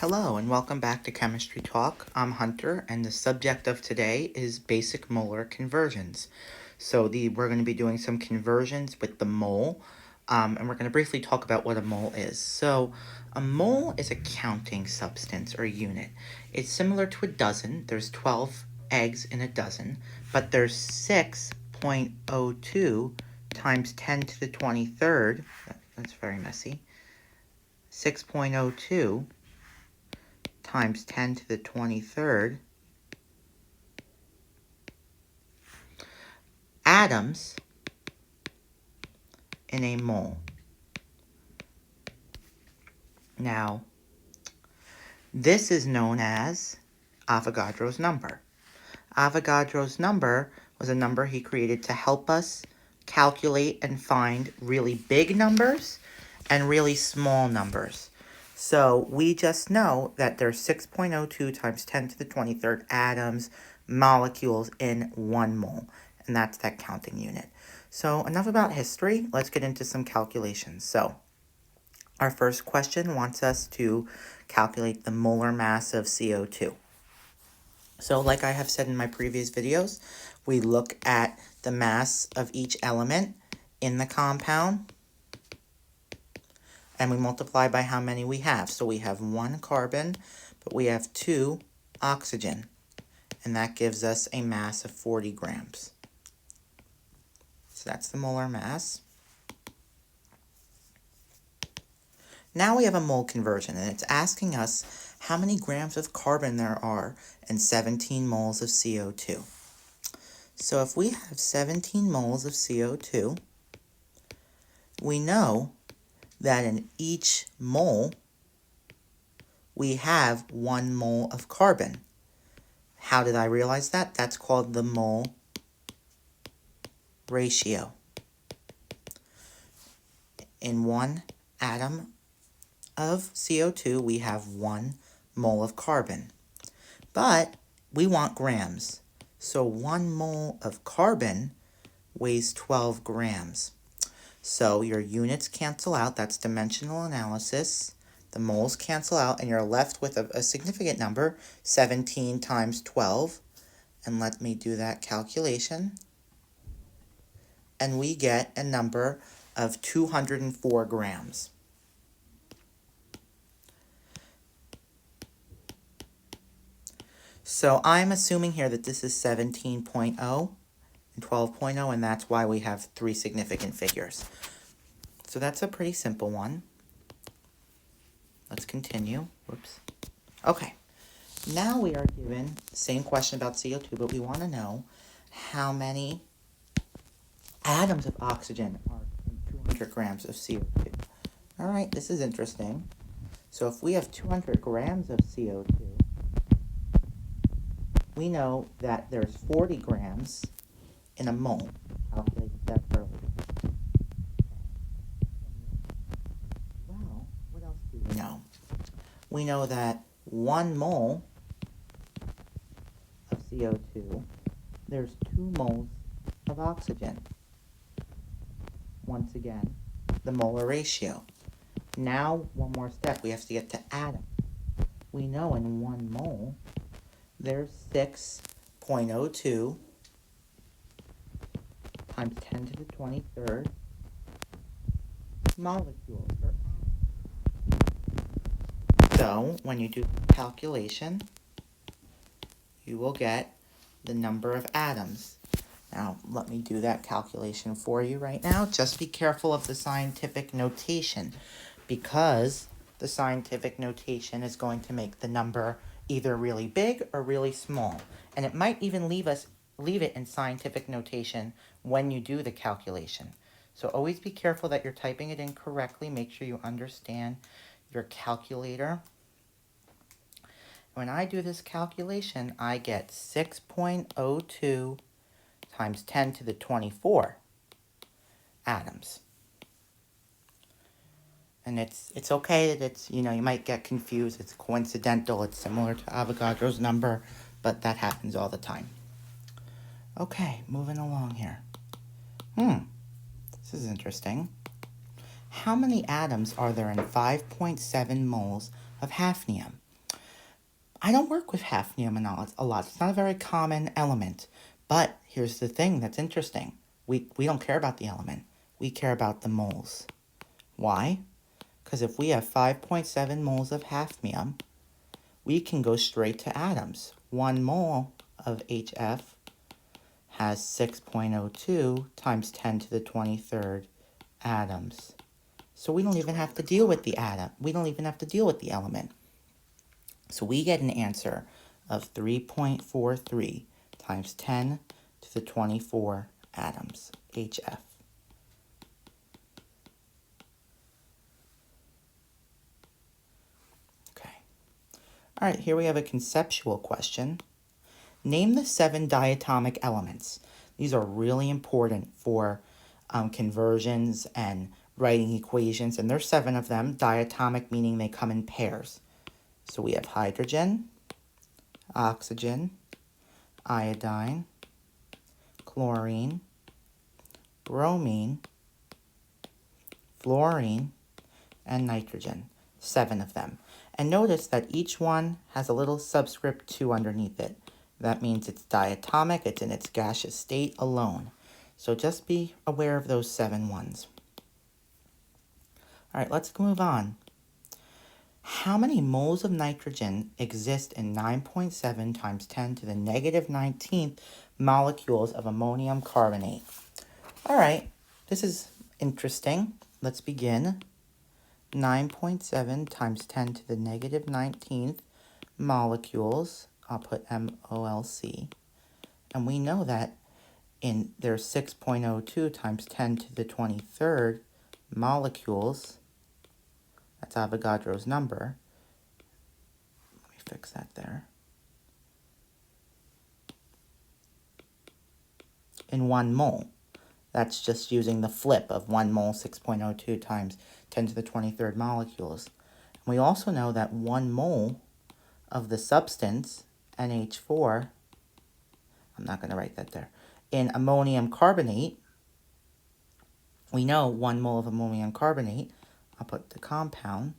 Hello and welcome back to Chemistry Talk. I'm Hunter and the subject of today is basic molar conversions. We're going to be doing some conversions with the mole and we're going to briefly talk about what a mole is. So a mole is a counting substance or unit. It's similar to a dozen. There's 12 eggs in a dozen, but there's 6.02 times 10 to the 23rd. That's very messy. 6.02 times 10 to the 23rd atoms in a mole. Now, this is known as Avogadro's number. Avogadro's number was a number he created to help us calculate and find really big numbers and really small numbers. So we just know that there's 6.02 times 10 to the 23rd atoms, molecules in 1 mole, and that's that counting unit. So enough about history, let's get into some calculations. So our first question wants us to calculate the molar mass of CO2. So like I have said in my previous videos, we look at the mass of each element in the compound and we multiply by how many we have. So we have 1 carbon, but we have 2 oxygen, and that gives us a mass of 40 grams. So that's the molar mass. Now we have a mole conversion, and it's asking us how many grams of carbon there are in 17 moles of CO2. So if we have 17 moles of CO2, we know that in each mole, we have 1 mole of carbon. How did I realize that? That's called the mole ratio. In 1 atom of CO2, we have 1 mole of carbon. But we want grams. So 1 mole of carbon weighs 12 grams. So your units cancel out, that's dimensional analysis. The moles cancel out, and you're left with a significant number, 17 times 12. And let me do that calculation. And we get a number of 204 grams. So I'm assuming here that this is 17.0 and 12.0, and that's why we have 3 significant figures. So that's a pretty simple one. Let's continue. Whoops. Okay. Now we are given the same question about CO2, but we want to know how many atoms of oxygen are in 200 grams of CO2. All right, this is interesting. So if we have 200 grams of CO2, we know that there's 40 grams in a mole. Calculated that earlier. Well, what else do we know? We know that 1 mole of CO2, there's 2 moles of oxygen. Once again, the molar ratio. Now, one more step, we have to get to atoms. We know in 1 mole, there's 6.02 times 10 to the 23rd molecules. So, when you do the calculation, you will get the number of atoms. Now, let me do that calculation for you right now. Just be careful of the scientific notation, because the scientific notation is going to make the number either really big or really small. And it might even leave it in scientific notation when you do the calculation. So always be careful that you're typing it in correctly. Make sure you understand your calculator. When I do this calculation, I get 6.02 times 10 to the 24 atoms. And it's okay that it's, you might get confused. It's coincidental. It's similar to Avogadro's number, but that happens all the time. Okay, moving along here. This is interesting. How many atoms are there in 5.7 moles of hafnium? I don't work with hafnium a lot. It's not a very common element. But here's the thing that's interesting. We don't care about the element. We care about the moles. Why? Because if we have 5.7 moles of hafnium, we can go straight to atoms. 1 mole of HF has 6.02 times 10 to the 23rd atoms. So we don't even have to deal with the atom. We don't even have to deal with the element. So we get an answer of 3.43 times 10 to the 24 atoms, HF. Okay. All right, here we have a conceptual question. Name the 7 diatomic elements. These are really important for conversions and writing equations, and there's 7 of them. Diatomic meaning they come in pairs. So we have hydrogen, oxygen, iodine, chlorine, bromine, fluorine, and nitrogen. 7 of them. And notice that each one has a little subscript 2 underneath it. That means it's diatomic, it's in its gaseous state alone. So just be aware of those 7 ones. All right, let's move on. How many moles of nitrogen exist in 9.7 times 10 to the negative 19th molecules of ammonium carbonate? All right, this is interesting. Let's begin. 9.7 times 10 to the negative 19th molecules. I'll put MOLC. And we know that there's 6.02 times 10 to the 23rd molecules. That's Avogadro's number. Let me fix that there. In 1 mole. That's just using the flip of 1 mole, 6.02 times 10 to the 23rd molecules. And we also know that 1 mole of the substance, NH4, I'm not going to write that there, in ammonium carbonate, we know 1 mole of ammonium carbonate, I'll put the compound,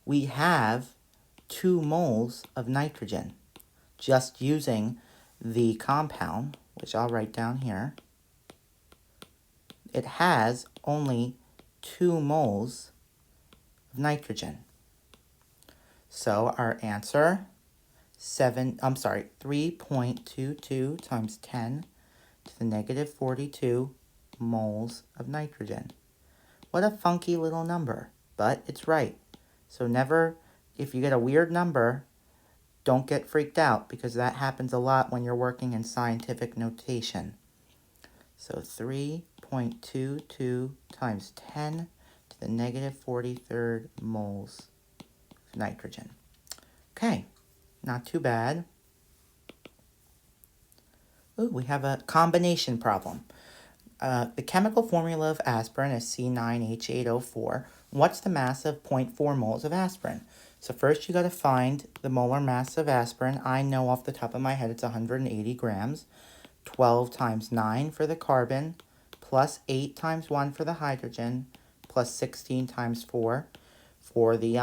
we have 2 moles of nitrogen, just using the compound, which I'll write down here. It has only 2 moles of nitrogen. So our answer, 3.22 times 10 to the negative 42 moles of nitrogen. What a funky little number, but it's right. So never, if you get a weird number, don't get freaked out, because that happens a lot when you're working in scientific notation. So 3.22 times 10 to the negative 43rd moles of nitrogen. Okay, not too bad. Ooh, we have a combination problem. The chemical formula of aspirin is C9H8O4. What's the mass of 0.4 moles of aspirin? So first you got to find the molar mass of aspirin. I know off the top of my head it's 180 grams. 12 times 9 for the carbon, plus 8 times 1 for the hydrogen, plus 16 times 4 for the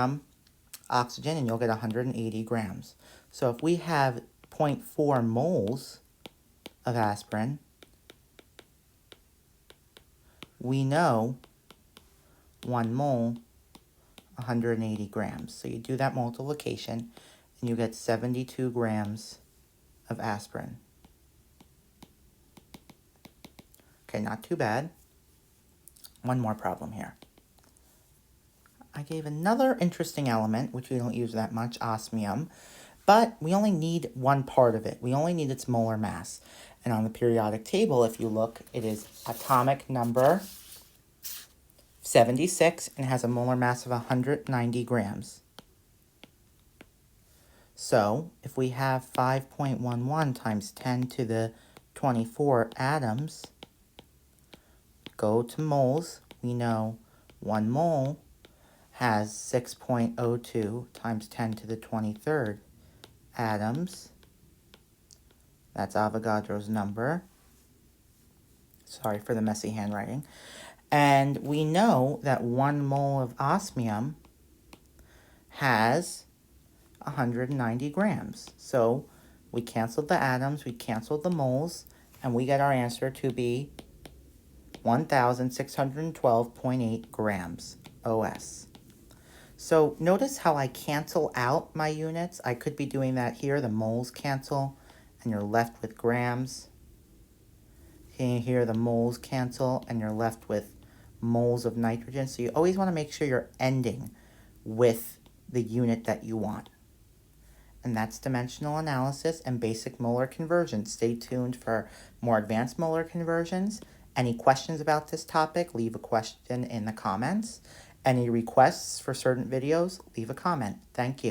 oxygen, and you'll get 180 grams. So if we have 0.4 moles of aspirin, we know 1 mole, 180 grams. So you do that multiplication, and you get 72 grams of aspirin. Okay, not too bad. One more problem here. I gave another interesting element, which we don't use that much, osmium, but we only need one part of it. We only need its molar mass. And on the periodic table, if you look, it is atomic number 76 and has a molar mass of 190 grams. So if we have 5.11 times 10 to the 24 atoms, go to moles, we know 1 mole has 6.02 times 10 to the 23rd atoms. That's Avogadro's number. Sorry for the messy handwriting. And we know that 1 mole of osmium has 190 grams. So we canceled the atoms, we canceled the moles, and we get our answer to be 1,612.8 grams, OS. So notice how I cancel out my units. I could be doing that here. The moles cancel, and you're left with grams. Here the moles cancel, and you're left with moles of nitrogen. So you always want to make sure you're ending with the unit that you want. And that's dimensional analysis and basic molar conversion. Stay tuned for more advanced molar conversions. Any questions about this topic, leave a question in the comments. Any requests for certain videos, leave a comment. Thank you.